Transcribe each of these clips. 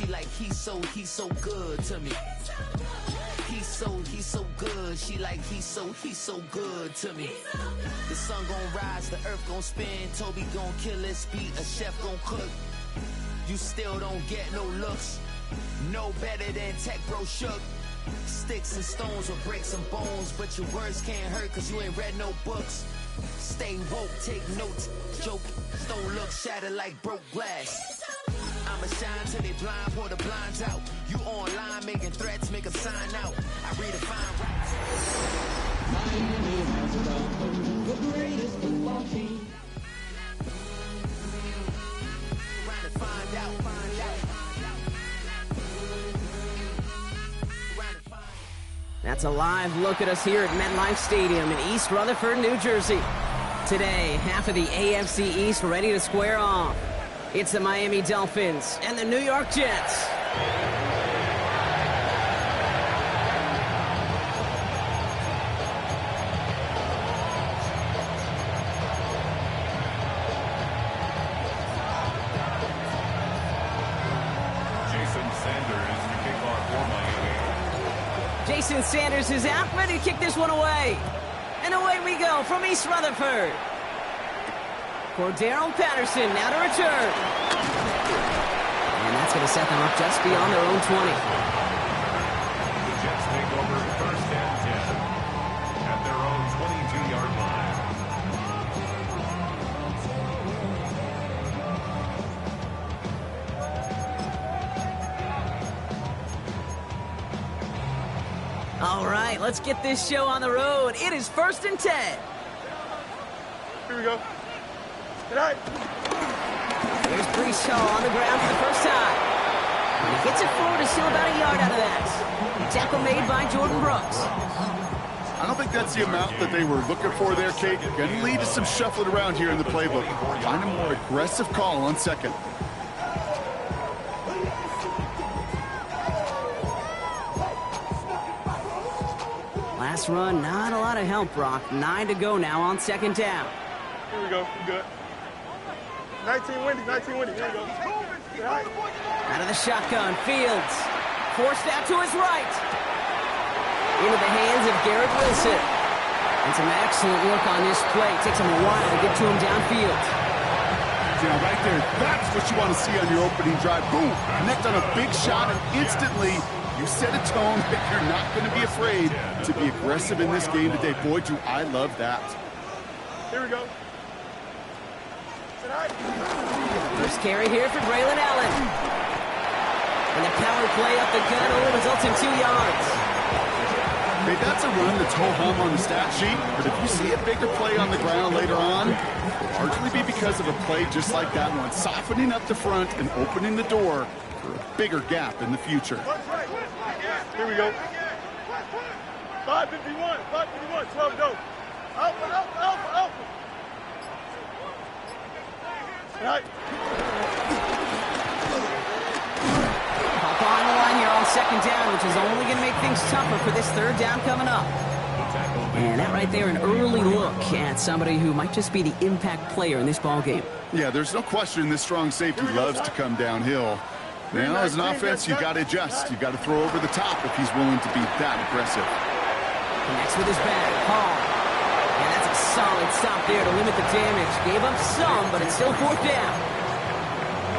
She like, he's so good to me. He's so good. She like, he's so good to me. The sun gon' rise, the earth gon' spin. Toby gon' kill this beat, a chef gon' cook. You still don't get no looks. No better than Tech Bro Shook. Sticks and stones will break some bones, but your words can't hurt cause you ain't read no books. Stay woke, take notes, joke. Don't look shattered like broke glass. I'ma shine till they blind, pour the blinds out. You online making threats, make them sign out. I redefine rights. Miami has welcomed the greatest football team. Trying to find out. That's a live look at us here at MetLife Stadium in East Rutherford, New Jersey. Today, half of the AFC East ready to square off. It's the Miami Dolphins and the New York Jets. Jason Sanders is out, ready to kick this one away. And away we go from East Rutherford. Cordero Patterson now to return. And that's going to set them up just beyond their own 20. The Jets take over first and 10 at their own 22-yard line. All right, let's get this show on the road. It is 1st and 10. Here we go. Tonight. There's Brees Hall on the ground for the first time. And he gets it forward to steal about a yard out of that. Tackle made by Jordan Brooks. I don't think that's the amount that they were looking for there, Kate. Going to lead to some shuffling around here in the playbook. Find a more aggressive call on second. Last run, not a lot of help, Brock. 9 to go now on second down. Here we go. We good. 19 windy. Here we go. Out of the shotgun, Fields. Forced out to his right. Into the hands of Garrett Wilson. And some excellent work on this play. Takes him a while to get to him downfield. Yeah, right there. That's what you want to see on your opening drive. Boom. Connect on a big shot, and instantly you set a tone that you're not going to be afraid to be aggressive in this game today. Boy, do I love that. Here we go. Tonight. First carry here for Braylon Allen. And the power play up the gun only results in 2 yards. Hey, that's a run that's ho-hum on the stat sheet, but if you see a bigger play on the ground later on, it'll largely be because of a play just like that one, softening up the front and opening the door for a bigger gap in the future. Here we go. 551, 12 dope. Alpha. Right. Hop on the line here on second down, which is only going to make things tougher for this third down coming up. And that right there, an early look at somebody who might just be the impact player in this ballgame. Yeah, there's no question this strong safety loves to come downhill. Now, as an offense, you've got to adjust. You've got to throw over the top if he's willing to be that aggressive. Connects with his back. Hall. And that's a solid stop there to limit the damage. Gave up some, but it's still fourth down.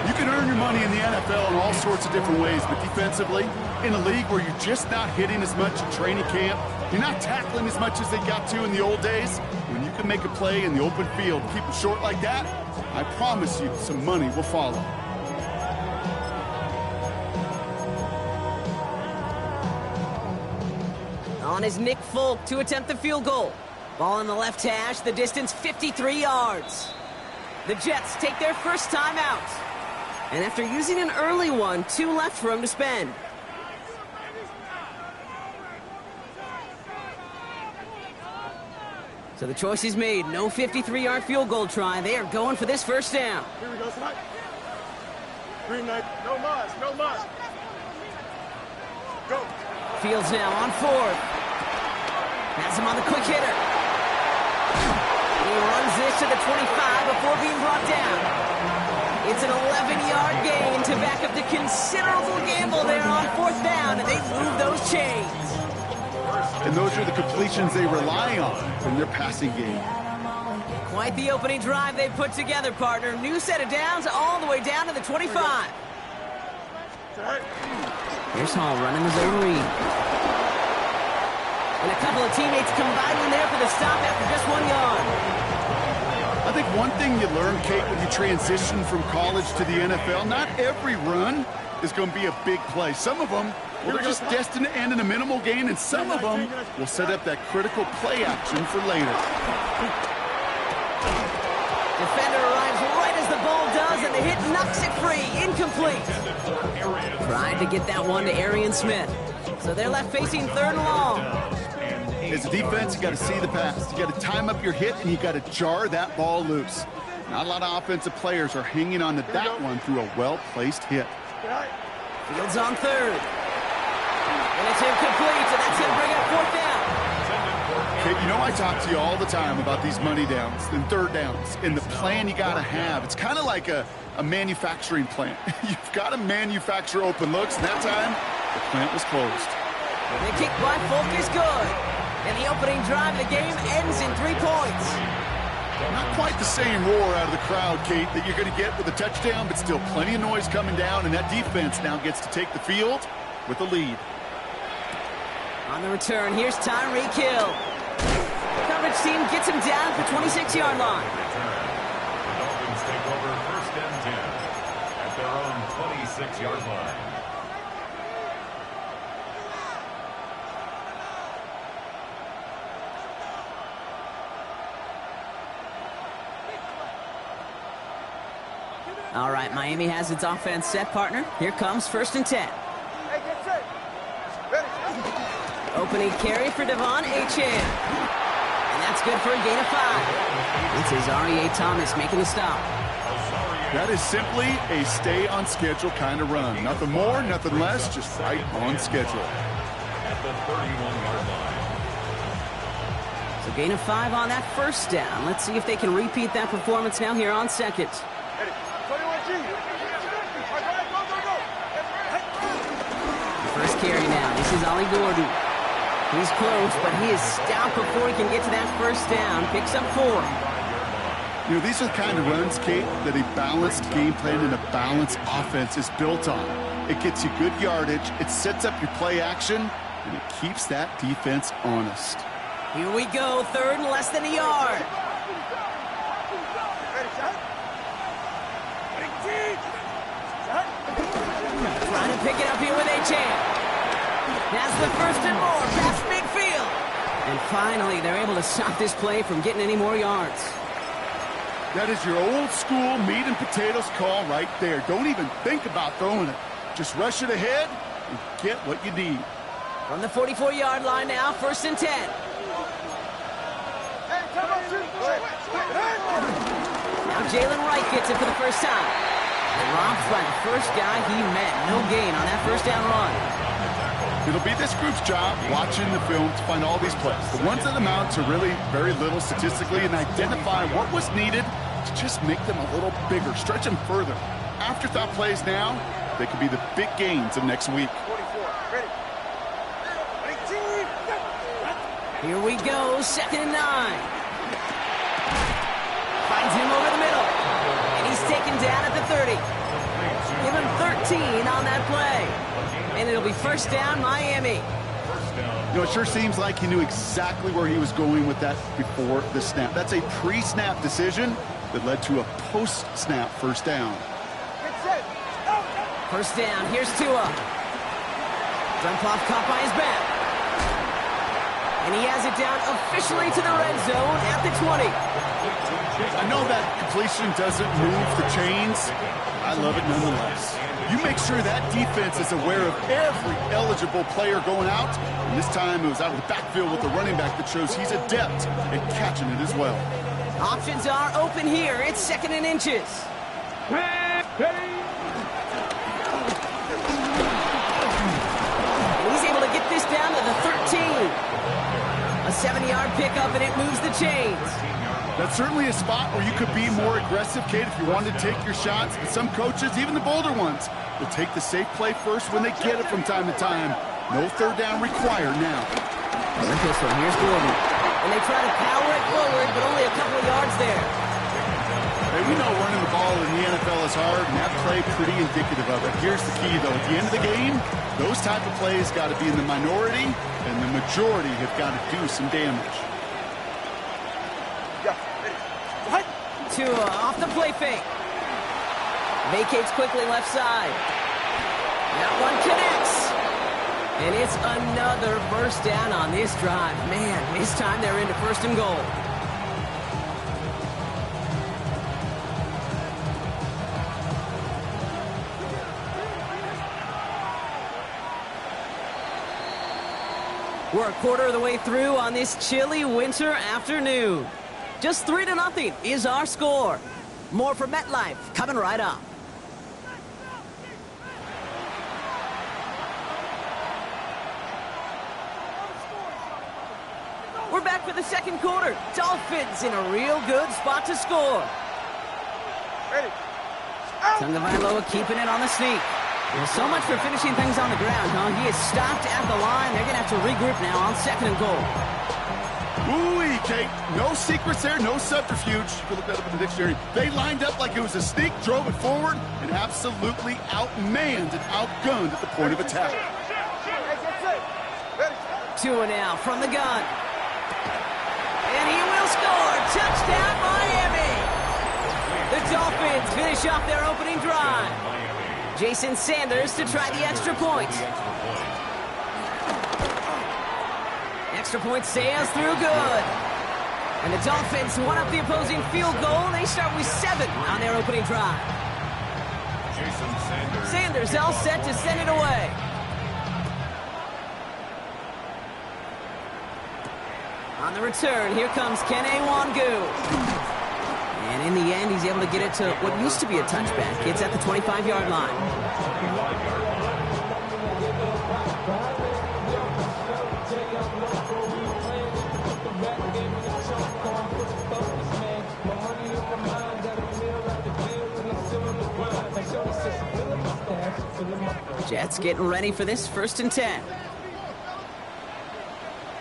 You can earn your money in the NFL in all sorts of different ways, but defensively, in a league where you're just not hitting as much in training camp, you're not tackling as much as they got to in the old days, when you can make a play in the open field, keep it short like that, I promise you some money will follow. On is Nick Folk to attempt the field goal. Ball in the left hash, the distance 53 yards. The Jets take their first time out. And after using an early one, 2 left for him to spend. So the choice is made. No 53-yard field goal try. They are going for this first down. Here we go tonight. Green light. No mas. Go. Fields now on fourth. Has him on the quick hitter. He runs this to the 25 before being brought down. It's an 11-yard gain to back up the considerable chains. And those are the completions they rely on in their passing game. Quite the opening drive they put together, partner. New set of downs all the way down to the 25. Here's Hall running his own read. And a couple of teammates combining there for the stop after just 1 yard. I think one thing you learn, Kate, when you transition from college to the NFL, not every run is going to be a big play. Some of them, well, they're just destined to end in a minimal gain, and some of them will set up that critical play action for later. Defender arrives right as the ball does, and the hit knocks it free. Incomplete. Tried to get that one to Arian Smith. So they're left facing 3rd and long. As a defense, you got to see the pass. You got to time up your hit, and you got to jar that ball loose. Not a lot of offensive players are hanging on to that one through a well-placed hit. Fields on 3rd. And it's incomplete, so that's going to bring up 4th down. Kate, you know I talk to you all the time about these money downs and 3rd downs and the plan you got to have. It's kind of like a manufacturing plant. You've got to manufacture open looks, and that time, the plant was closed. The kick by Folk is good. And the opening drive of the game ends in 3 points. Not quite the same roar out of the crowd, Kate, that you're going to get with a touchdown, but still plenty of noise coming down, and that defense now gets to take the field with a lead. On the return, here's Tyreek Hill. The coverage team gets him down at the 26-yard line. The Dolphins take over 1st and 10 at their own 26-yard line. All right, Miami has its offense set, partner. Here comes 1st and 10. Opening carry for Devon Ncaa. And that's good for a gain of 5. It's Azareye'h Thomas making the stop. That is simply a stay-on-schedule kind of run. Nothing more, nothing less, just right on schedule. At the 31-yard line. So gain of 5 on that 1st down. Let's see if they can repeat that performance now here on 2nd. First carry now. This is Ollie Gordon. He's close, but he is stout before he can get to that 1st down. Picks up 4. You know, these are the kind of runs, Kate, that a balanced game plan and a balanced offense is built on. It gets you good yardage, it sets up your play action, and it keeps that defense honest. Here we go, 3rd and less than a yard. Trying to pick it up here with Ncaa. That's the 1st and more, past midfield. And finally, they're able to stop this play from getting any more yards. That is your old school meat and potatoes call right there. Don't even think about throwing it. Just rush it ahead and get what you need. From the 44-yard line now, 1st and 10. Now Jalen Wright gets it for the 1st time. And robs by the first guy he met. No gain on that 1st down run. It'll be this group's job watching the film to find all these plays. The ones that amount to really very little statistically and identify what was needed to just make them a little bigger, stretch them further. Afterthought plays now, they could be the big gains of next week. Here we go, 2nd and 9. Finds him over the middle. And he's taken down at the 30. Give him 13 on that play. And it'll be 1st down, Miami. You know, it sure seems like he knew exactly where he was going with that before the snap. That's a pre-snap decision that led to a post-snap 1st down. 1st down, here's Tua. Dump off caught by his back. And he has it down officially to the red zone at the 20. I know that completion doesn't move the chains. I love it nonetheless. You make sure that defense is aware of every eligible player going out. And this time it was out of the backfield with the running back that shows he's adept at catching it as well. Options are open here. It's 2nd and inches. And he's able to get this down to the 13. A 7-yard pickup, and it moves the chains. That's certainly a spot where you could be more aggressive, Kate, if you wanted to take your shots. But some coaches, even the bolder ones, will take the safe play first when they get it from time to time. No third down required now. The pistol, here's Gordon. And they try to power it forward, but only a couple of yards there. Hey, we know running the ball in the NFL is hard, and that play pretty indicative of it. Here's the key, though. At the end of the game, those type of plays got to be in the minority, and the majority have got to do some damage. Tua off the play fake. Vacates quickly left side. That one connects. And it's another first down on this drive. Man, this time they're into first and goal. We're a quarter of the way through on this chilly winter afternoon. Just 3-0 is our score. More from MetLife coming right up. We're back for the second quarter. Dolphins in a real good spot to score. Ready. Tagovailoa keeping it on the sneak. Well, so much for finishing things on the ground, huh? He is stopped at the line. They're going to have to regroup now on second and goal. Ooh-wee, Kate. No secrets there, no subterfuge. You can look that up in the dictionary. They lined up like it was a sneak, drove it forward, and absolutely outmanned and outgunned at the point of attack. Tua now from the gun. And he will score. Touchdown, Miami. The Dolphins finish off their opening drive. Jason Sanders to try the extra point. Extra point sails through good. And the Dolphins won up the opposing field goal. They start with 7 on their opening drive. Sanders all set to send it away. On the return, here comes Ncaa Wangu. And in the end, he's able to get it to what used to be a touchback. It's at the 25-yard line. Jets getting ready for this 1st and 10.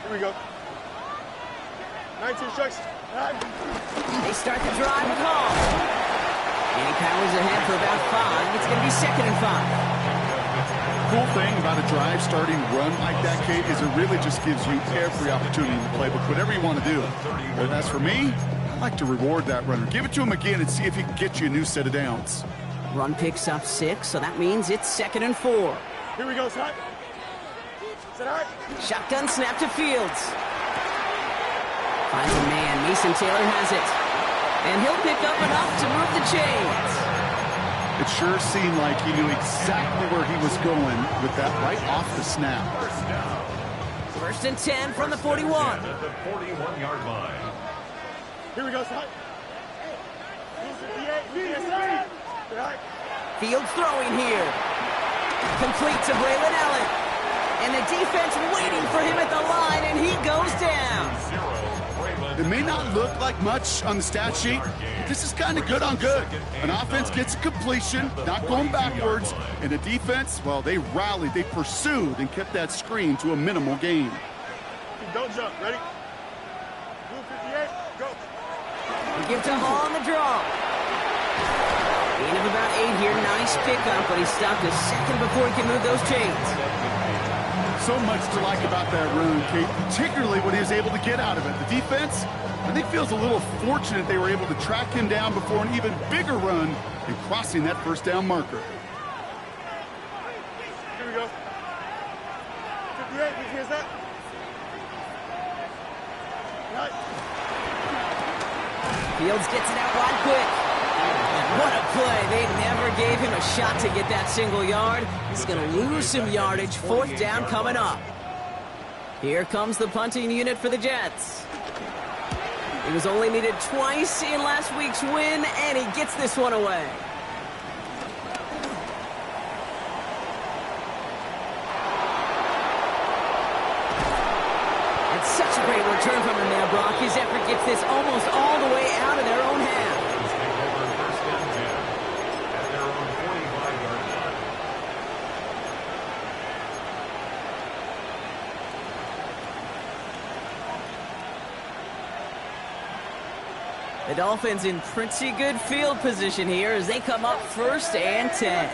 Here we go. 19 strikes. They start the drive and call. And he powers ahead for about 5. It's going to be 2nd and 5. Cool thing about a drive starting run like that, Kate, is it really just gives you every opportunity in the playbook, whatever you want to do. But as for me, I like to reward that runner. Give it to him again and see if he can get you a new set of downs. Run picks up 6, so that means it's 2nd and 4. Here we go, son. Sit high. Shotgun snap to Fields. Finds a man. Mason Taylor has it. And he'll pick up enough to move the chains. It sure seemed like he knew exactly where he was going with that right off the snap. 1st and 10 from the 41. At the 41-yard line. Here we go, son. Fields throwing here. Complete to Braylon Allen. And the defense waiting for him at the line, and he goes down. It may not look like much on the stat sheet, but this is kind of good on good. An offense gets a completion, not going backwards, and the defense, well, they rallied, they pursued, and kept that screen to a minimal gain. Don't jump. Ready? Blue 58, go. We give to Hall on the draw. Gain of about 8 here. Nice pickup, but he stopped a second before he can move those chains. So much to like about that run, Kate, particularly what he was able to get out of it. The defense, I think, feels a little fortunate they were able to track him down before an even bigger run and crossing that 1st down marker. Here we go. 58, here's that. Right. Fields gets it out wide quick. What a play. They never gave him a shot to get that single yard. He's going to lose some yardage. 4th down coming up. Here comes the punting unit for the Jets. He was only needed twice in last week's win, and he gets this one away. It's such a great return from him there, Brock. His effort gets this almost all the way out of their own half. The Dolphins in pretty good field position here as they come up 1st and 10.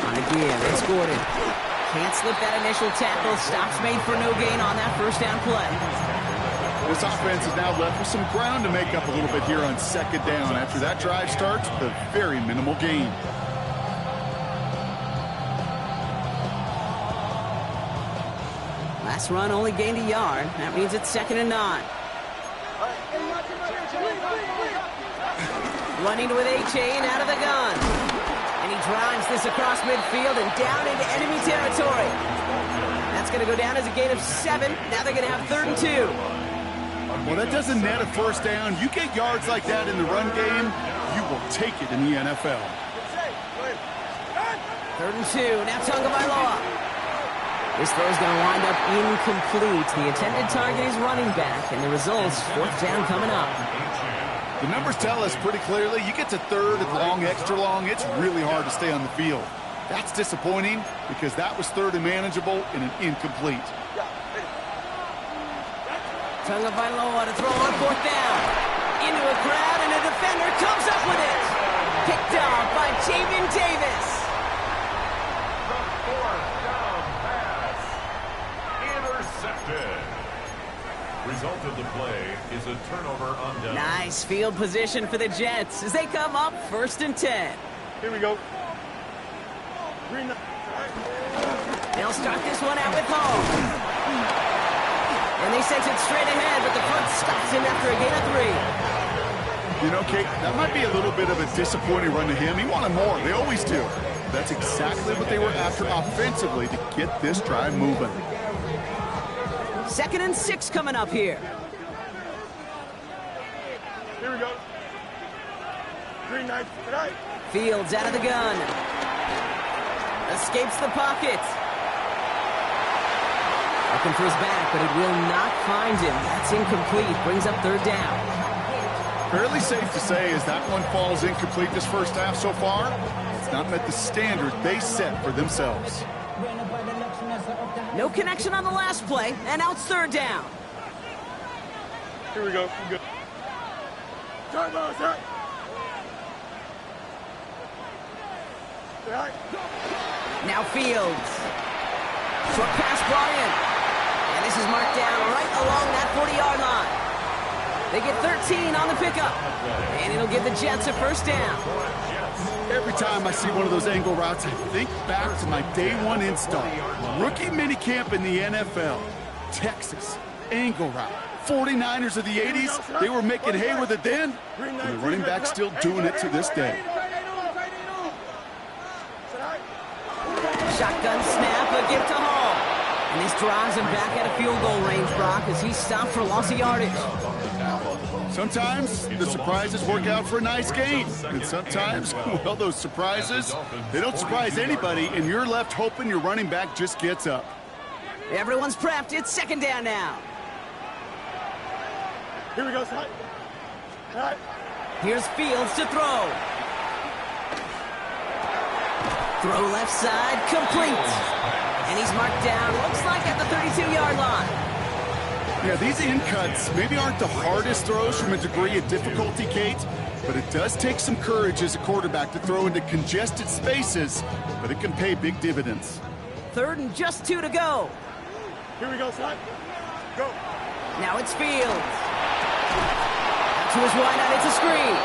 On again, it's Gordon. Can't slip that initial tackle. Stops made for no gain on that 1st down play. This offense is now left with some ground to make up a little bit here on 2nd down after that drive starts with a very minimal gain. Last run only gained a yard. That means it's 2nd and 9. Running with A-Chain out of the gun. And he drives this across midfield and down into enemy territory. That's going to go down as a gain of 7. Now they're going to have 3rd and 2. Well, that doesn't net a 1st down. You get yards like that in the run game, you will take it in the NFL. 3rd and 2. Now Tagovailoa. This throw is going to wind up incomplete. The intended target is running back, and the results, 4th down coming up. The numbers tell us pretty clearly, you get to 3rd and long, extra long, it's really hard to stay on the field. That's disappointing because that was 3rd and manageable and an incomplete. Tagovailoa to throw on 4th down. Into a crowd, and a defender comes up with it. Picked off by Jamin Davis. Result of the play is a turnover on down. Nice field position for the Jets as they come up 1st and 10. Here we go. They'll start this one out with home. And they sent it straight ahead, but the front stops him after a gain of 3. You know, Kate, that might be a little bit of a disappointing run to him. He wanted more. They always do. That's exactly what they were after offensively to get this drive moving. 2nd and 6 coming up here. Here we go. Green knife. Right. Fields out of the gun. Escapes the pocket. Looking for his back, but it will not find him. That's incomplete. Brings up 3rd down. Fairly safe to say as that one falls incomplete this 1st half so far, it's not met the standard they set for themselves. No connection on the last play, and now it's 3rd down. Here we go. Good. Now Fields. Short pass brought in. And this is marked down right along that 40-yard line. They get 13 on the pickup. And it'll give the Jets a 1st down. Every time I see one of those angle routes, I think back to my day 1 install. Rookie minicamp in the NFL. Texas, angle route. 49ers of the 80s, they were making hay with it then, and the running back's still doing it to this day. Shotgun snap, a gift to Hall. And this drives him back out of field goal range, Brock, as he's stopped for loss of yardage. Sometimes the surprises work out for a nice gain. And sometimes, well, those surprises, they don't surprise anybody, and you're left hoping your running back just gets up. Everyone's prepped. It's 2nd down now. Here we go, son. Right. Here's Fields to throw. Throw left side, complete. And he's marked down, looks like at the 32-yard line. Yeah, these in cuts maybe aren't the hardest throws from a degree of difficulty, Kate, but it does take some courage as a quarterback to throw into congested spaces, but it can pay big dividends. 3rd and just 2 to go. Here we go, son. Go. Now it's Fields. To his wideout, it's a screen.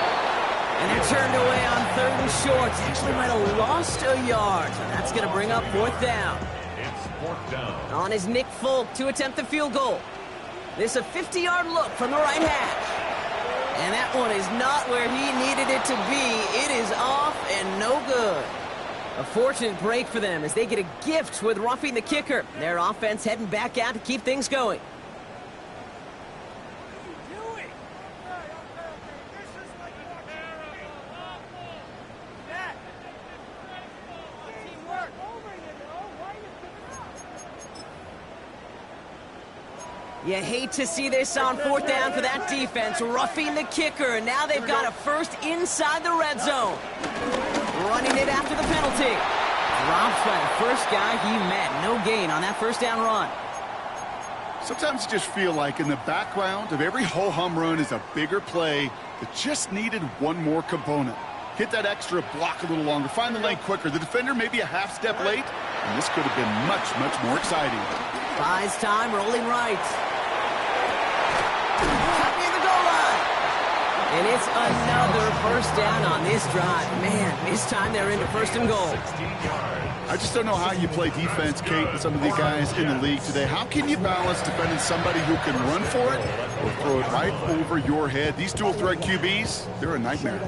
And they're turned away on 3rd and short. Actually might have lost a yard. So that's going to bring up 4th down. It's 4th down. On is Nick Folk to attempt the field goal. This a 50-yard look from the right hash. And that one is not where he needed it to be. It is off and no good. A fortunate break for them as they get a gift with roughing the kicker. Their offense heading back out to keep things going. You hate to see this on 4th down for that defense, roughing the kicker, and now they've got a 1st inside the red zone. Running it after the penalty. dropped by the first guy he met. No gain on that first down run. Sometimes you just feel like in the background of every ho-hum run is a bigger play that just needed one more component. Hit that extra block a little longer. Find the lane quicker. The defender may be a half step late, and this could have been much, much more exciting. Buys time, rolling right. Cut near the goal line. And it's another first down on this drive. Man, this time they're into first and goal. I just don't know how you play defense, Kate, with some of the guys in the league today. How can you balance defending somebody who can run for it or throw it right over your head? These dual threat QBs, they're a nightmare.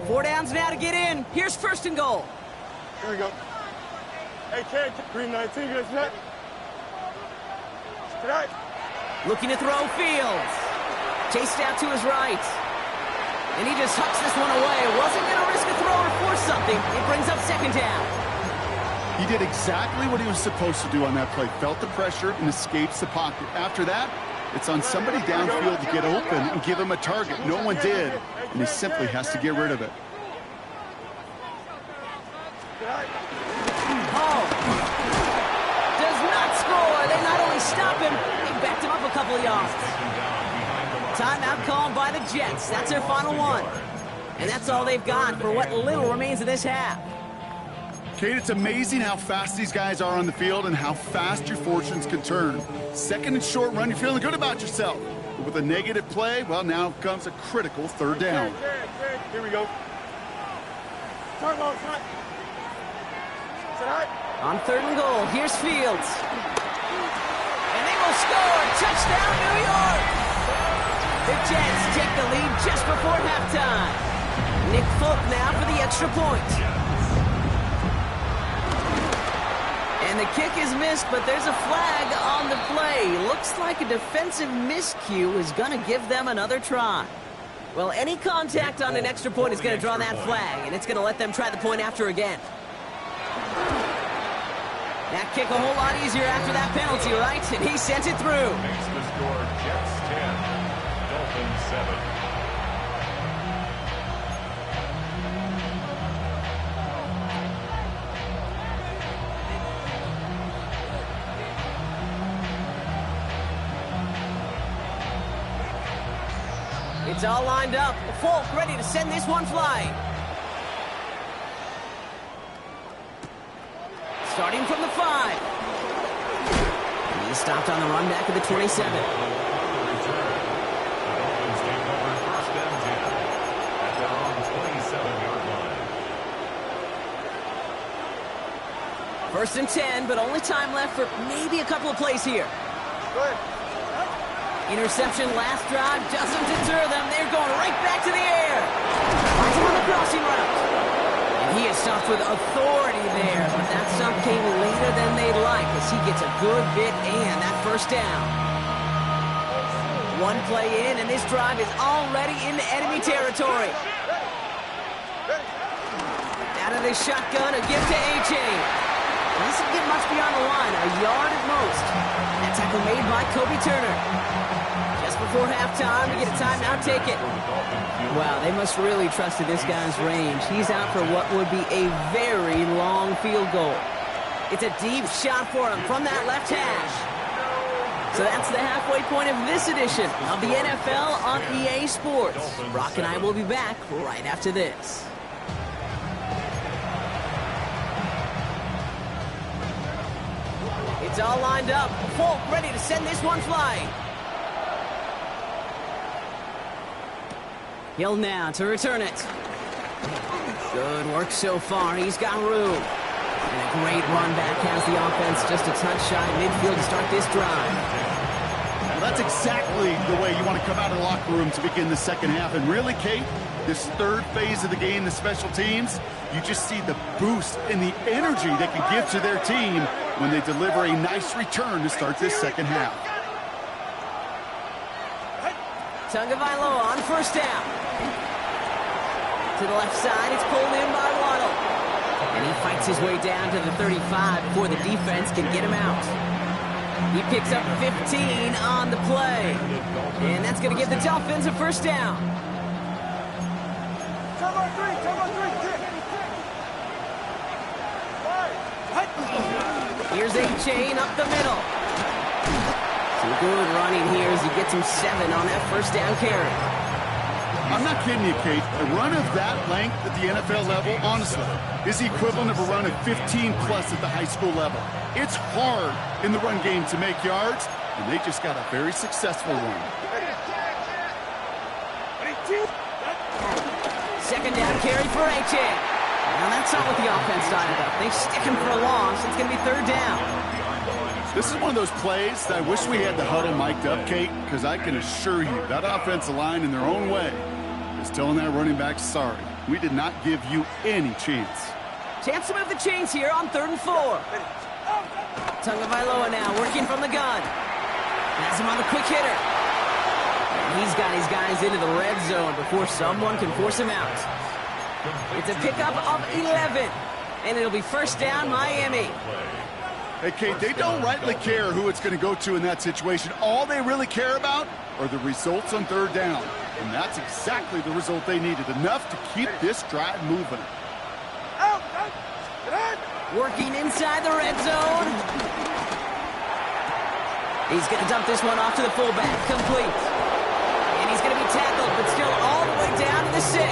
4 downs now to get in. Here's first and goal. Here we go. Hey, Ken, green 19, you guys net? Tonight. Looking to throw Fields. Chased out to his right. And he just hucks this one away. Wasn't going to risk a throw or force something. It brings up second down. He did exactly what he was supposed to do on that play. Felt the pressure and escapes the pocket. After that, it's on somebody downfield to get open and give him a target. No one did, and he simply has to get rid of it. Oh. Does not score. They not only stop him, they backed him up a couple of yards. Timeout called by the Jets. That's their final one. And that's all they've got for what little remains of this half. Kate, it's amazing how fast these guys are on the field and how fast your fortunes can turn. Second and short run, you're feeling good about yourself. But with a negative play, well, now comes a critical third down. Here we go. Turn long, front. On third and goal, here's Fields. And they will score. Touchdown, New York. The Jets take the lead just before halftime. Nick Folk now for the extra point. And the kick is missed, but there's a flag on the play. Looks like a defensive miscue is going to give them another try. Well, any contact on an extra point is going to draw that flag, and it's going to let them try the point after again. That kick a whole lot easier after that penalty, right? And he sent it through. Makes the score Jets 10, Dolphins 7. It's all lined up. Folk ready to send this one flying. Starting from the 5. He stopped on the run back at the 27. First and 10, but only time left for maybe a couple of plays here. Go ahead. Interception last drive doesn't deter them. They're going right back to the air. Finds him on the crossing route. And he is stopped with authority there, but that stop came later than they'd like as he gets a good bit and that first down. One play in, and this drive is already into enemy territory. Out of the shotgun, a gift to A.J. Doesn't get much beyond the line, a yard at most. That tackle made by Kobe Turner. Just before halftime, we get a timeout, take it. Wow, they must really trust in this guy's range. He's out for what would be a very long field goal. It's a deep shot for him from that left hash. So that's the halfway point of this edition of the NFL on EA Sports. Brock and I will be back right after this. It's all lined up. Folk ready to send this one flying. Hill now to return it. Good work so far. He's got room. And a great run back has the offense just a touch shy of midfield to start this drive. Well, that's exactly the way you want to come out of the locker room to begin the second half. And really, Kate, this third phase of the game, the special teams, you just see the boost and the energy they can give to their team when they deliver a nice return to start this second half. Tagovailoa on first down. To the left side, it's pulled in by Waddle. And he fights his way down to the 35 before the defense can get him out. He picks up 15 on the play. And that's going to give the Dolphins a first down. Come on, 3, 10. Here's Ncaa up the middle. Some good running here as he gets him 7 on that first down carry. I'm not kidding you, Kate. A run of that length at the NFL level, honestly, is the equivalent of a run of 15-plus at the high school level. It's hard in the run game to make yards, and they just got a very successful one. Second down carry for Ncaa. Now that's not what the offense dialed up. They stick him for a loss. It's going to be third down. This is one of those plays that I wish we had the huddle mic'd up, Kate, because I can assure you that offensive line in their own way is telling that running back, sorry, we did not give you any chance. Chance to move the chains here on 3rd and 4. Tagovailoa now working from the gun. Has him on the quick hitter. And he's got his guys into the red zone before someone can force him out. It's a pickup of 11, and it'll be first down Miami. Hey, Kate, they don't rightly care who it's going to go to in that situation. All they really care about are the results on 3rd down. And that's exactly the result they needed, enough to keep this drive moving. Working inside the red zone. He's going to dump this one off to the fullback. Complete. And he's going to be tackled, but still all the way down to the 6.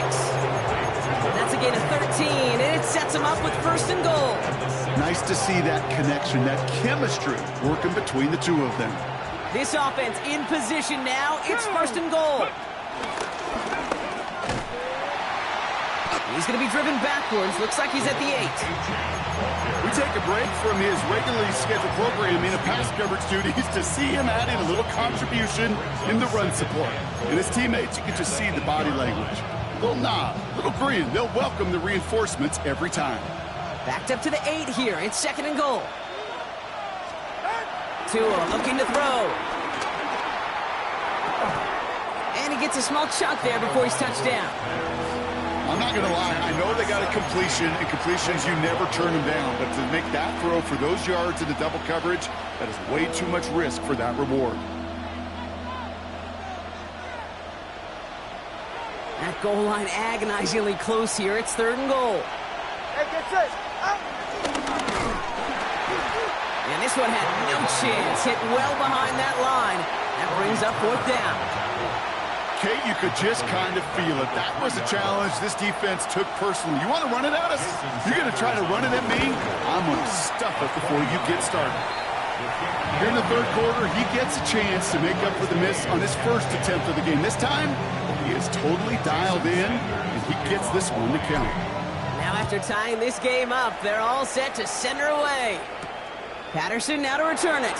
That's a gain of 13, and it sets him up with 1st and goal. Nice to see that connection, that chemistry working between the two of them. This offense in position now. It's 1st and goal. He's going to be driven backwards. Looks like he's at the 8. We take a break from his regularly scheduled programming of pass coverage duties to see him adding a little contribution in the run support. And his teammates, you can just see the body language. Little nod, little grin. They'll welcome the reinforcements every time. Backed up to the 8 here. It's 2nd and goal. Tua looking to throw. And he gets a small chunk there before he's touched down. I'm not going to lie. I know they got a completion, and completions, you never turn them down. But to make that throw for those yards in the double coverage, that is way too much risk for that reward. That goal line agonizingly close here. It's 3rd and goal. And this one had no chance. Hit well behind that line. That brings up 4th down. Kate, you could just kind of feel it. That was a challenge this defense took personally. You want to run it at us? You're going to try to run it at me? I'm going to stuff it before you get started. Here in the 3rd quarter, he gets a chance to make up for the miss on his first attempt of the game. This time, he is totally dialed in, and he gets this one to count. Now after tying this game up, they're all set to center away. Patterson now to return it.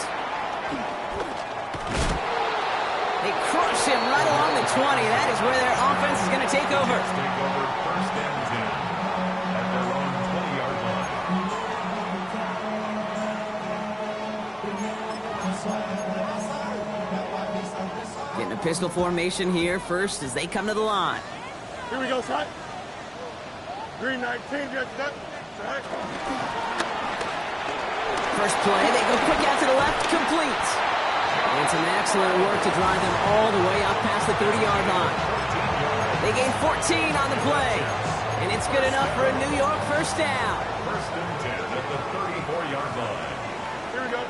They crush him right along the 20. That is where their offense is going to take over. First and 10 at their own 20-yard line. Getting a pistol formation here first as they come to the line. Here we go, son. Green 19, get that. First play, they go quick out to the left, complete. And some excellent work to drive them all the way up past the 30-yard line. They gain 14 on the play, and it's good enough for a New York first down. First and 10 at the 34-yard line. Here we go.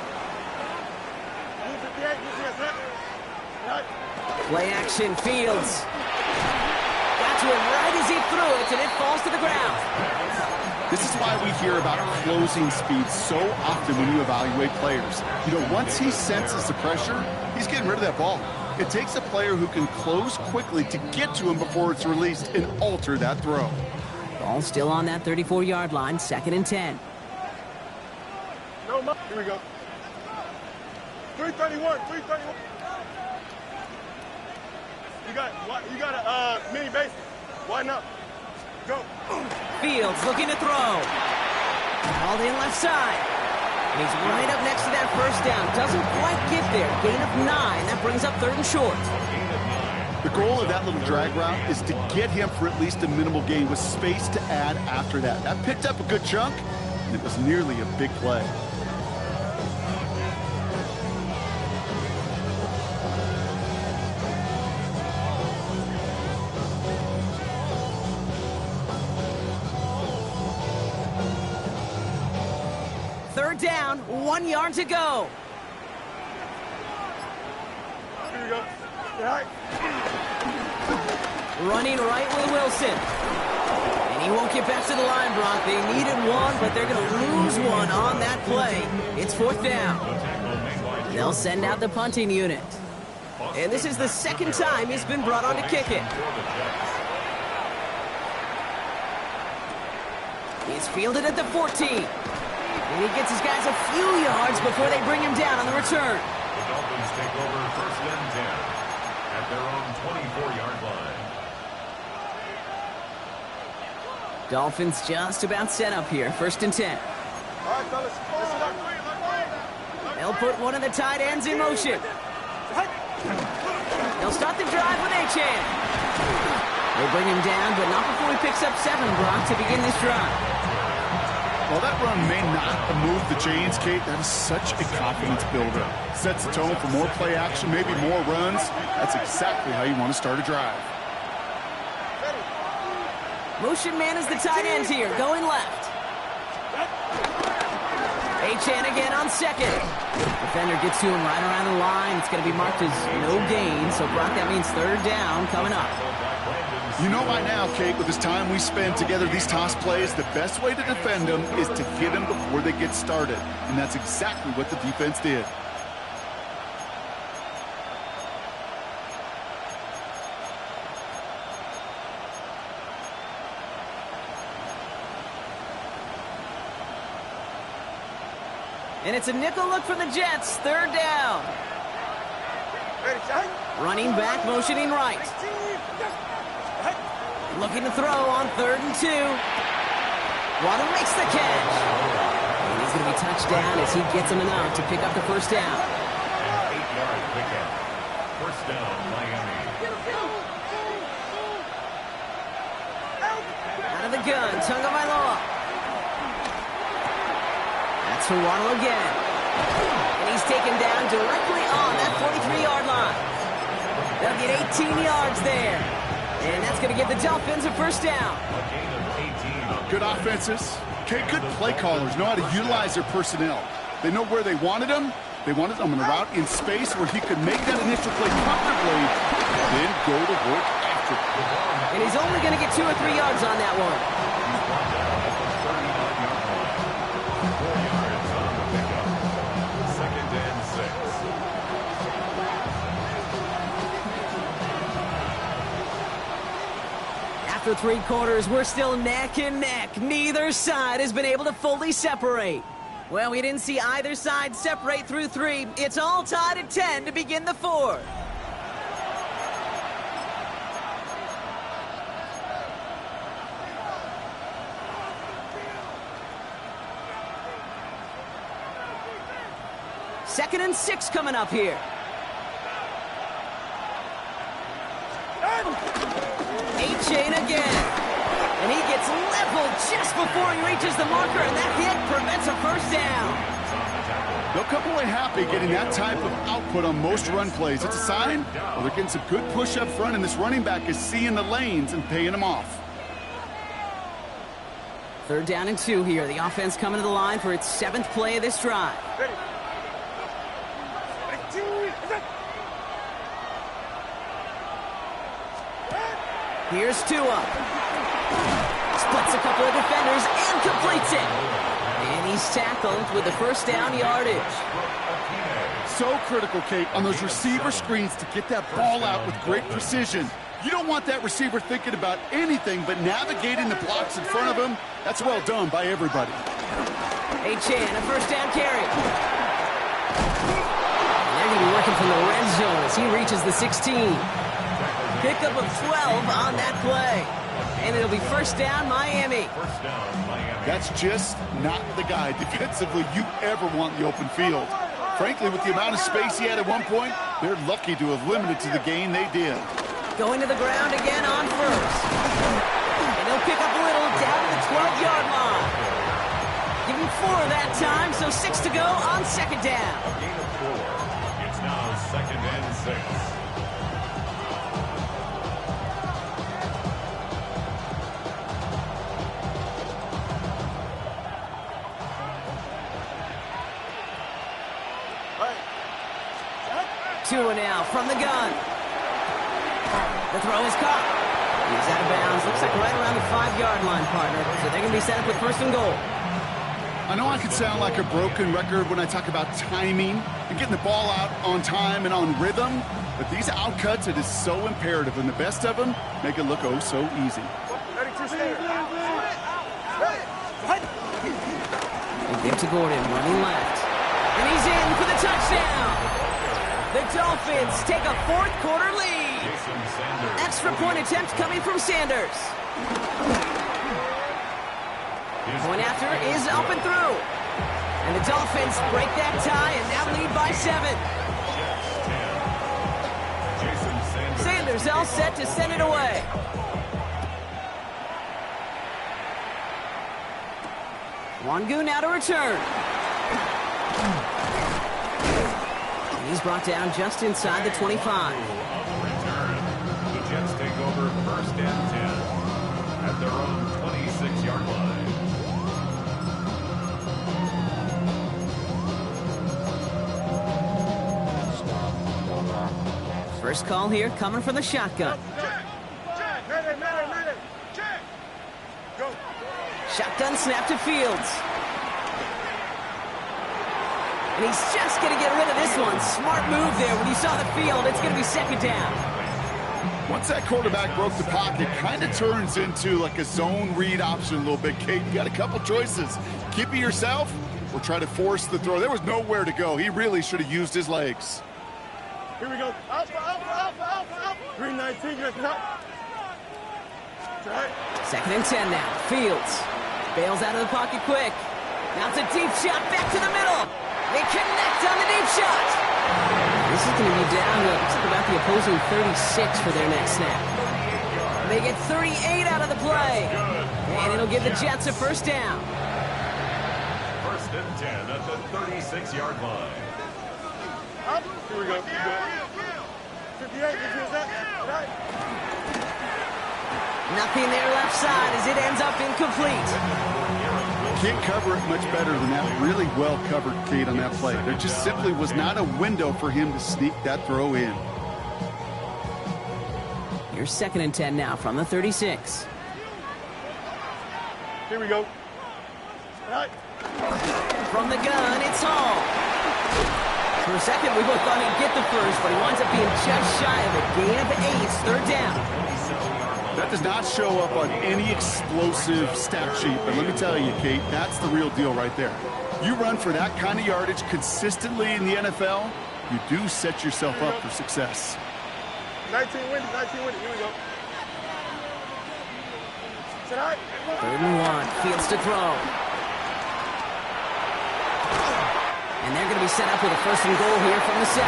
Play action, Fields. Got to him right as he threw it, and it falls to the ground. This is why we hear about closing speed so often when you evaluate players. You know, once he senses the pressure, he's getting rid of that ball. It takes a player who can close quickly to get to him before it's released and alter that throw. Ball still on that 34-yard line, 2nd and 10. No, here we go. 331, 331. You got a mini base. Why not? Go. Fields looking to throw. Called in left side. And he's right up next to that first down. Doesn't quite get there. Gain of 9. That brings up 3rd and short. The goal of that little drag route is to get him for at least a minimal gain with space to add after that. That picked up a good chunk, and it was nearly a big play. third down, 1 yard to go. Here we go. Yeah. Running right with Wilson. And he won't get back to the line, Brock. They needed one, but they're going to lose one on that play. It's fourth down. They'll send out the punting unit. And this is the second time he's been brought on to kick it. He's fielded at the 14. And he gets his guys a few yards before they bring him down on the return. The Dolphins take over first and 10 at their own 24-yard line. Dolphins just about set up here, first and 10. All right, fellas. Listen up. They'll put one of the tight ends in motion. They'll start the drive with Ncaa. They bring him down, but not before he picks up 7, Brock, to begin this drive. Well, that run may not move the chains, Kate. That is such a confidence builder. Sets the tone for more play action, maybe more runs. That's exactly how you want to start a drive. Motion man is the tight end here, going left. Ncaa again on second. Defender gets to him right around the line. It's going to be marked as no gain. So, Brock, that means third down coming up. You know by now, Kate, with this time we spend together these toss plays, the best way to defend them is to get them before they get started. And that's exactly what the defense did. And it's a nickel look from the Jets, third down. Running back, motioning right. Looking to throw on 3rd and 2. Waddle makes the catch. And he's going to be touched down as he gets him enough to pick up the first down. An 8-yard pickup. First down, Miami. Out of the gun, Tagovailoa. That's for Waddle again. And he's taken down directly on that 43-yard line. They'll get 18 yards there. And that's going to give the Dolphins a first down. A gain of 18. Good offenses. Okay, good play callers know how to utilize their personnel. They know where they wanted them. They wanted them on a route in space where he could make that initial play comfortably, then go to work after. And he's only going to get 2 or 3 yards on that one. He's brought down at the 39-yard line. 4 yards on the pickup. Second and 6. After 3 quarters, we're still neck and neck. Neither side has been able to fully separate. Well, we didn't see either side separate through 3. It's all tied at 10 to begin the 4th. Second and 6 coming up here. Ncaa again. And he gets leveled just before he reaches the marker, and that hit prevents a first down. They'll come away happy getting that type of output on most run plays. It's a sign well, they're getting some good push up front, and this running back is seeing the lanes and paying them off. 3rd down and 2 here. The offense coming to the line for its 7th play of this drive. Here's Tua. Splits a couple of defenders and completes it. And he's tackled with the first down yardage. So critical, Kate, on those receiver screens to get that ball out with great precision. You don't want that receiver thinking about anything but navigating the blocks in front of him. That's well done by everybody. Ncaa, a first down carry. They're going to be working from the red zone as he reaches the 16. Pickup of 12 on that play. And it'll be first down, Miami. First down, Miami. That's just not the guy defensively you ever want in the open field. Frankly, with the amount of space he had at one point, they're lucky to have limited to the gain they did. Going to the ground again on first. And he'll pick up a little down to the 12-yard line. Give him 4 that time, so 6 to go on second down. A gain of 4. It's now second and 6. Tua now from the gun. The throw is caught. He's out of bounds. Looks like right around the 5-yard line, partner. So they're going to be set up with first and goal. I know I could sound like a broken record when I talk about timing and getting the ball out on time and on rhythm, but these outcuts, it is so imperative, and the best of them make it look oh so easy. They give to Gordon, running left. And he's in for the touchdown. The Dolphins take a fourth-quarter lead. Extra point attempt coming from Sanders. Point after is up and through. And the Dolphins break that tie and now lead by 7. Sanders all set to send it away. Wangu now to return. And he's brought down just inside the 25. The Jets take over first and 10 at their own 26-yard line. First call here coming from the shotgun. Shotgun snap to Fields. And he's just going to get rid of this one. Smart move there. When you saw the field, it's going to be second down. Once that quarterback broke the pocket, kind of turns into like a zone read option a little bit, Kate. You got a couple choices. Keep it yourself or try to force the throw. There was nowhere to go. He really should have used his legs. Here we go. Alpha. 319, you're up. Right. Second and 10 now. Fields bails out of the pocket quick. Now it's a deep shot back to the middle. They connect on the deep shot. This is going to be down to looks like about the opposing 36 for their next snap. They get 38 out of the play. And it'll give the Jets a first down. First and 10 at the 36-yard line. Here we go. 58, right. Nothing there left side as it ends up incomplete. Can't cover it much better than that. Really well covered, Kate, on that play. There just simply was not a window for him to sneak that throw in. Here's second and 10 now from the 36. Here we go. Right. From the gun, it's Hall. For a second, we both thought he'd get the first, but he winds up being just shy of a gain of 8. It's third down. That does not show up on any explosive stat sheet, but let me tell you, Kate, that's the real deal right there. You run for that kind of yardage consistently in the NFL, you do set yourself up for success. 19 windy. Here we go. Tonight. Third and 1. Fields to throw. And they're going to be set up with a first and goal here from the 7.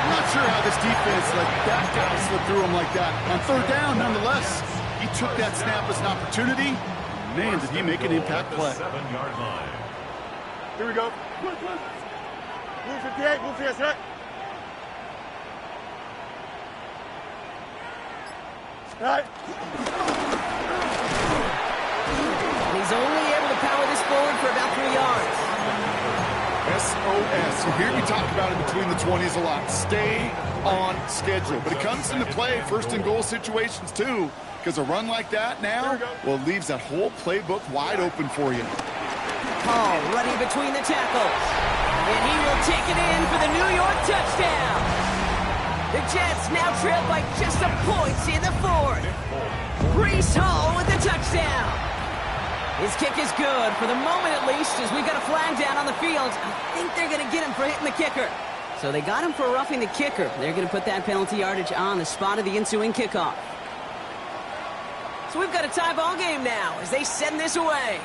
I'm not sure how this defense let that guy slip through him like that. On third down, nonetheless, he took that snap as an opportunity. Man, did he make an impact play. 7-yard line. Here we go. Move 58, right. Right. And he's only able to power this forward for about 3 yards. SOS. You hear me talk about it between the 20s a lot. Stay on schedule. But it comes into play first and goal situations too, because a run like that now, well, it leaves that whole playbook wide open for you. Hall running between the tackles. And he will take it in for the New York touchdown. The Jets now trail by just a point in the fourth. Breece Hall with the touchdown. His kick is good, for the moment at least, as we've got a flag down on the field. I think they're going to get him for hitting the kicker. So they got him for roughing the kicker. They're going to put that penalty yardage on the spot of the ensuing kickoff. So we've got a tie ball game now as they send this away.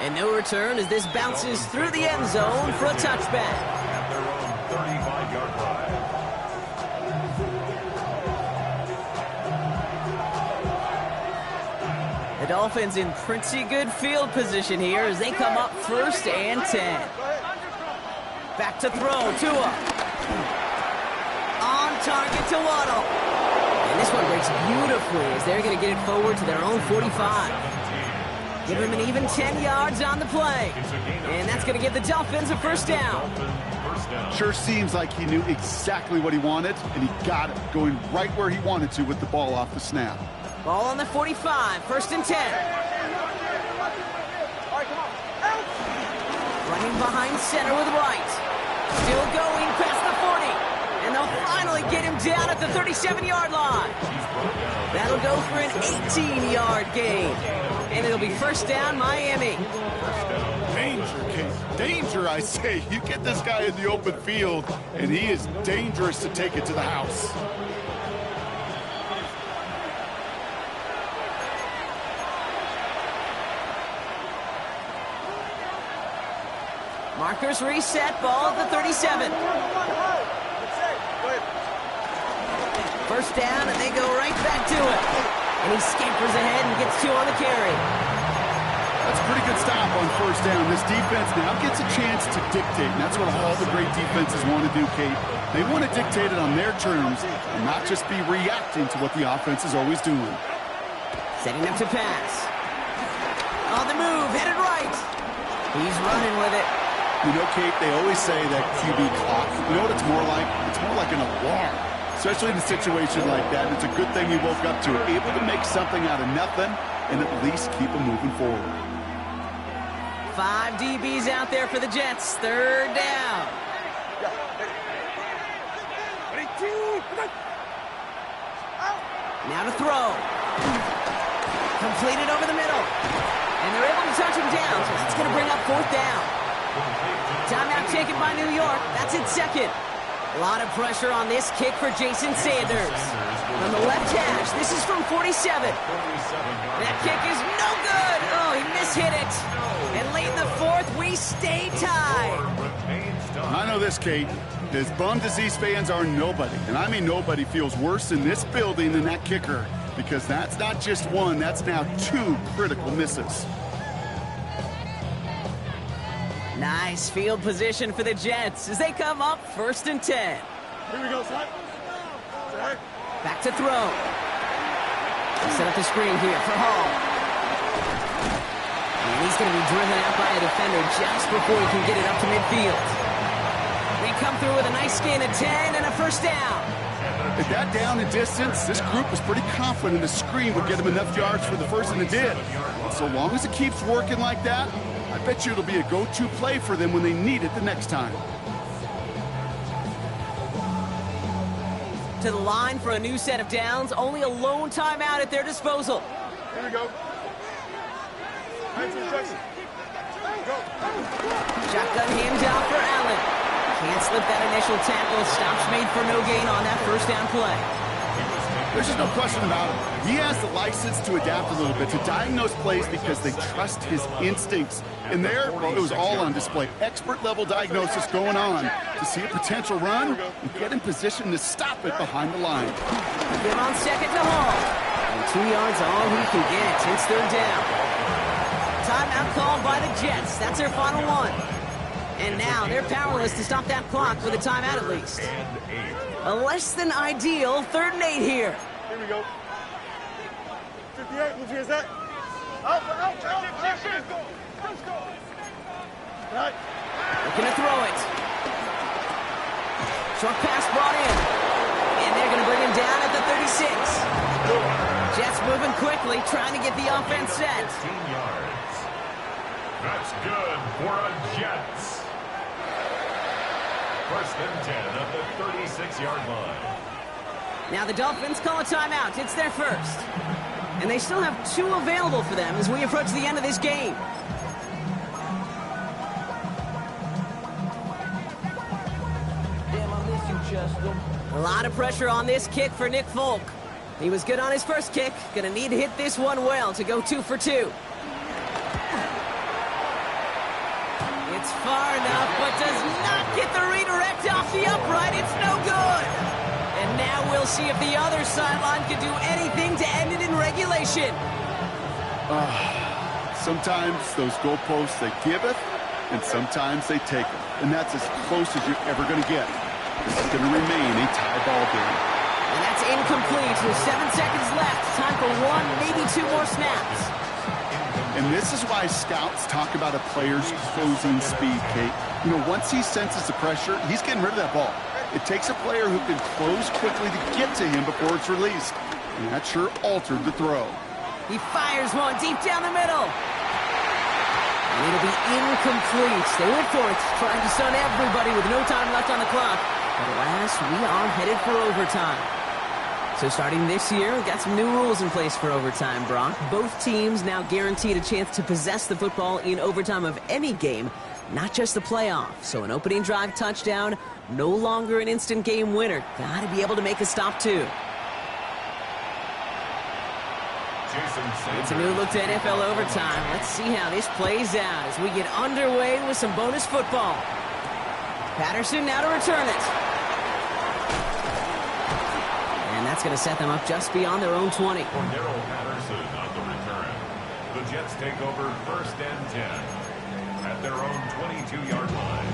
And no return as this bounces through the end zone for a touchback. At their own 35-yard line. The Dolphins in pretty good field position here as they come up first and 10. Back to throw, Tua. On target to Waddle. And this one breaks beautifully as they're going to get it forward to their own 45. Give him an even 10 yards on the play. And that's going to give the Dolphins a first down. Sure seems like he knew exactly what he wanted, and he got it, going right where he wanted to with the ball off the snap. Ball on the 45, first and 10. Running behind center with Wright. Still going past the 40. And they'll finally get him down at the 37-yard line. That'll go for an 18-yard gain. And it'll be first down, Miami. Danger, Kate. Danger, I say. You get this guy in the open field, and he is dangerous to take it to the house. Markers reset, ball at the 37. First down, and they go right back to it. And he scampers ahead and gets 2 on the carry. That's a pretty good stop on first down. This defense now gets a chance to dictate, and that's what all the great defenses want to do, Kate. They want to dictate it on their terms and not just be reacting to what the offense is always doing. Setting up to pass. On the move, headed right. He's running with it. You know, Kate, they always say that QB clock. You know what it's more like? It's more like an alarm, especially in a situation like that. It's a good thing he woke up to it, able to make something out of nothing and at least keep him moving forward. 5 DBs out there for the Jets. Third down. Now to throw. Completed over the middle. And they're able to touch him down, so that's going to bring up fourth down. Timeout taken by New York. That's its second. A lot of pressure on this kick for Jason Sanders. From the left hash, this is from 47. That kick is no good. Oh, he mishit it. And late in the fourth, we stay tied. I know this, Kate. As bummed as these fans are, nobody, and I mean nobody, feels worse in this building than that kicker. Because that's not just one, that's now 2 critical misses. Nice field position for the Jets as they come up first and 10. Here we go, son. Back to throw. They set up the screen here for Hall. And he's going to be driven out by a defender just before he can get it up to midfield. They come through with a nice gain of 10 and a first down. At that down and distance, this group was pretty confident the screen would get him enough yards for the first, and it did. And so long as it keeps working like that, I bet you it'll be a go-to play for them when they need it the next time. To the line for a new set of downs, only a lone timeout at their disposal. Here we go. 19 seconds. Go. Shotgun handout for Allen. Can't slip that initial tackle. Stops made for no gain on that first down play. There's just no question about it. He has the license to adapt a little bit, to diagnose plays because they trust his instincts. And there, well, it was all on display. Expert-level diagnosis going on to see a potential run and get in position to stop it behind the line. Give on second to Hall. And 2 yards all he can get. It's third down. Timeout called by the Jets. That's their final one. And now they're powerless to stop that clock with a timeout at least. A less than ideal 3rd and 8 here. Here we go. 58, which is that? Out. Right. Looking to throw it. Short pass brought in. And they're going to bring him down at the 36. Jets moving quickly, trying to get the offense set. 15 yards. That's good for a Jets. First and 10 at the 36-yard line. Now the Dolphins call a timeout. It's their first. And they still have 2 available for them as we approach the end of this game. A lot of pressure on this kick for Nick Folk. He was good on his first kick. Gonna need to hit this one well to go 2 for 2. It's far enough, but does not get the redirect off the upright. It's no good. And now we'll see if the other sideline can do anything to end it in regulation. Sometimes those goalposts, they giveth, and sometimes they taketh. And that's as close as you're ever going to get. This is going to remain a tie ball game. And that's incomplete with 7 seconds left. Time for 1, maybe 2 more snaps. And this is why scouts talk about a player's closing speed, Kate. You know, once he senses the pressure, he's getting rid of that ball. It takes a player who can close quickly to get to him before it's released. And that sure altered the throw. He fires one deep down the middle. And it'll be incomplete. They went for it, trying to stun everybody with no time left on the clock. But at last, we are headed for overtime. So starting this year, we've got some new rules in place for overtime, Brock. Both teams now guaranteed a chance to possess the football in overtime of any game, not just the playoff. So an opening drive touchdown, no longer an instant game winner. Got to be able to make a stop, too. It's a new look to NFL overtime. Let's see how this plays out as we get underway with some bonus football. Patterson now to return it. And that's going to set them up just beyond their own 20. For Darrell Patterson on the return. The Jets take over 1st and 10 at their own 22-yard line.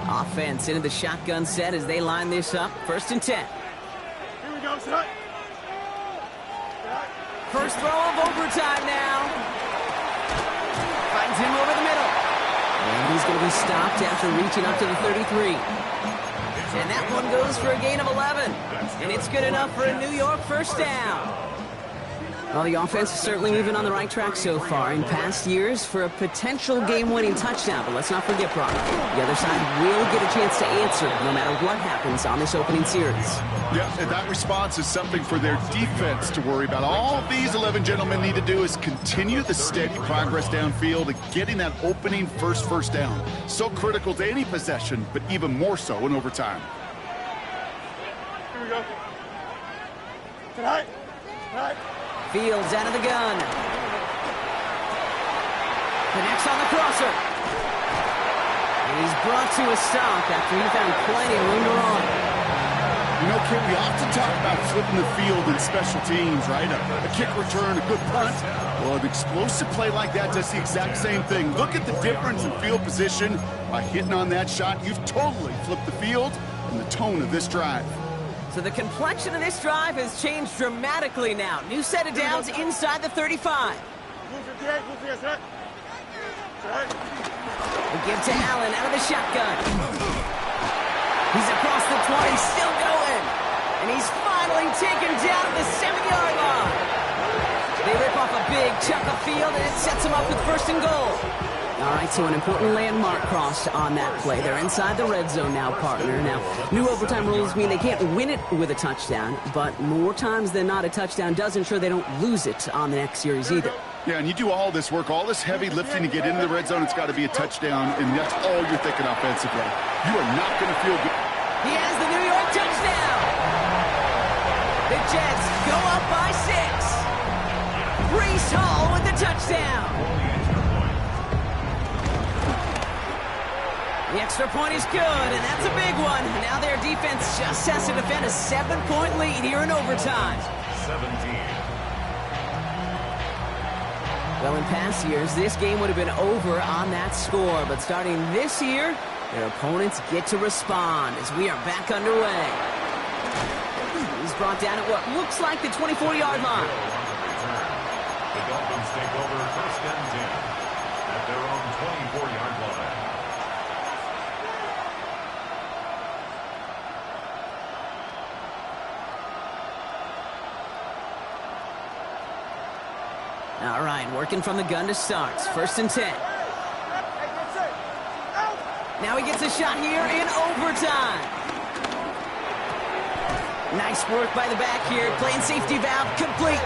Offense into the shotgun set as they line this up. 1st and 10. Here we go, son. First throw of overtime now. Finds him over the middle. And he's going to be stopped after reaching up to the 33. And that one goes for a gain of 11. And it's good enough for a New York first down. Well, the offense is certainly moving on the right track so far in past years for a potential game-winning touchdown. But let's not forget, Brock, the other side will get a chance to answer no matter what happens on this opening series. Yeah, and that response is something for their defense to worry about. All these 11 gentlemen need to do is continue the steady progress downfield and getting that opening first down. So critical to any possession, but even more so in overtime. Here we go. Tonight. Fields out of the gun. Connects on the crosser. And he's brought to a stop after he found plenty of room to run. You know, Kim, we often talk about flipping the field in special teams, right? A kick return, a good punt. Well, an explosive play like that does the exact same thing. Look at the difference in field position. By hitting on that shot, you've totally flipped the field and the tone of this drive. So the complexion of this drive has changed dramatically now. New set of downs inside the 35. Move 58, son. We give to Allen out of the shotgun. He's across the 20, still going. And he's finally taken down at the 7-yard line. They rip off a big chunk of field, and it sets them up with 1st and goal. All right, so an important landmark crossed on that play. They're inside the red zone now, partner. Now, new overtime rules mean they can't win it with a touchdown, but more times than not, a touchdown does ensure they don't lose it on the next series either. Yeah, and you do all this work, all this heavy lifting to get into the red zone, it's got to be a touchdown, and that's all you're thinking offensively. You are not going to feel good. He has the New York touchdown. The Jets go up by 6. Breece Hall with the touchdown. The extra point is good, and that's a big one. Now their defense just has to defend a 7-point lead here in overtime. 17. Well, in past years, this game would have been over on that score. But starting this year, their opponents get to respond as we are back underway. He's brought down at what looks like the 24-yard line. The Dolphins take over 1st and 10 at their own 24-yard line. All right, working from the gun to start. 1st and 10. Now he gets a shot here in overtime. Nice work by the back here. Playing safety valve complete.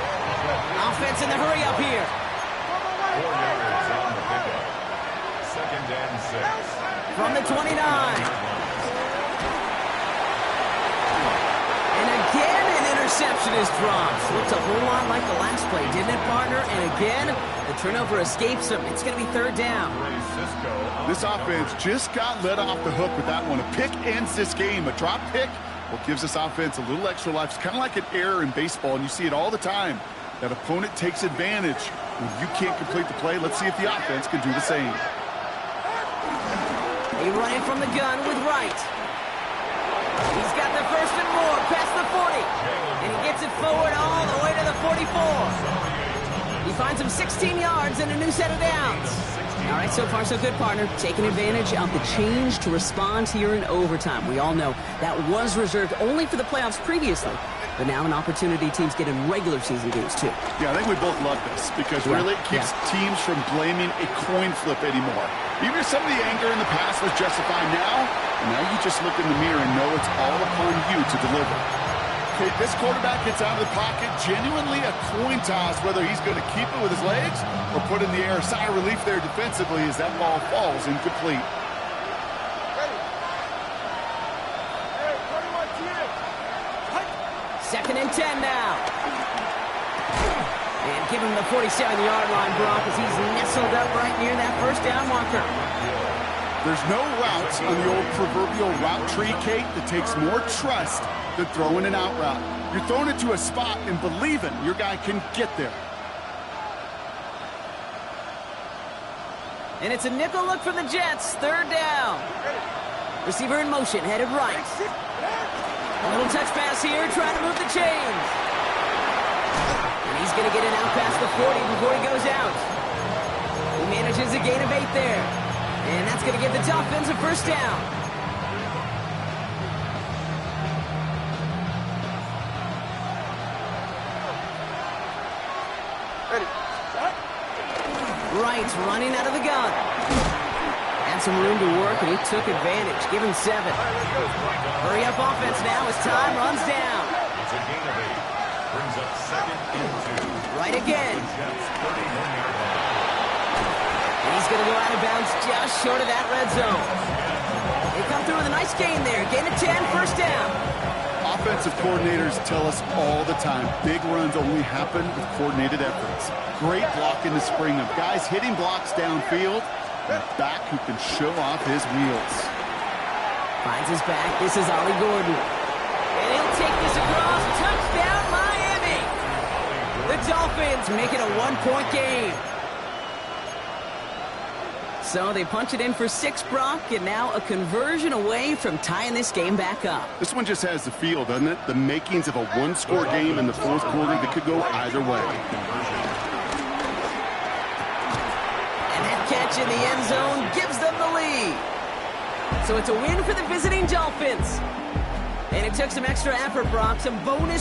Offense in the hurry up here. 4 yards on the pickup. 2nd and 6. From the 29. Again, an interception is dropped. Looked a whole lot like the last play, didn't it, partner? And again, the turnover escapes them. It's going to be 3rd down. This offense just got let off the hook with that one. A pick ends this game. A drop pick, well, gives this offense a little extra life. It's kind of like an error in baseball, and you see it all the time. That opponent takes advantage when you can't complete the play. Let's see if the offense can do the same. They run it from the gun with Wright. He's got the first and more past the 40. And he gets it forward all the way to the 44. He finds him 16 yards and a new set of downs. All right, so far so good, partner. Taking advantage of the change to respond here in overtime. We all know that was reserved only for the playoffs previously. But now an opportunity teams get in regular season games, too. Yeah, I think we both love this because really it keeps teams from blaming a coin flip anymore. Even if some of the anger in the past was justified now you just look in the mirror and know it's all upon you to deliver. Okay, this quarterback gets out of the pocket, genuinely a coin toss, whether he's going to keep it with his legs or put in the air. Sigh of relief there defensively as that ball falls incomplete. Second and 10 now. And give him the 47-yard line, Brock, as he's nestled up right near that first down marker. There's no route on the old proverbial route tree, Kate, that takes more trust than throwing an out route. You're throwing it to a spot and believing your guy can get there. And it's a nickel look for the Jets. Third down. Receiver in motion, headed right. A little touch pass here, trying to move the chains. And he's going to get it out past the 40 before he goes out. He manages a gain of 8 there. And that's going to give the Dolphins a first down. Wright running out of the gun. Had some room to work, and he took advantage. Give him 7. Hurry up offense now as time runs down. It's a gain of 8. Brings up second and 2. Right again. Jets 31-yard line. And he's going to go out of bounds just short of that red zone. They come through with a nice gain there. Gain of 10, first down. Offensive coordinators tell us all the time, big runs only happen with coordinated efforts. Great blocking to spring them. Guys hitting blocks downfield. A back who can show off his wheels. Finds his back. This is Ollie Gordon. And he'll take this across. Touchdown, Miami. The Dolphins make it a 1-point game. So they punch it in for 6, Brock, and now a conversion away from tying this game back up. This one just has the feel, doesn't it? The makings of a one-score game in the fourth quarter that could go either way. And that catch in the end zone gives them the lead. So it's a win for the visiting Dolphins. And it took some extra effort, Brock, some bonus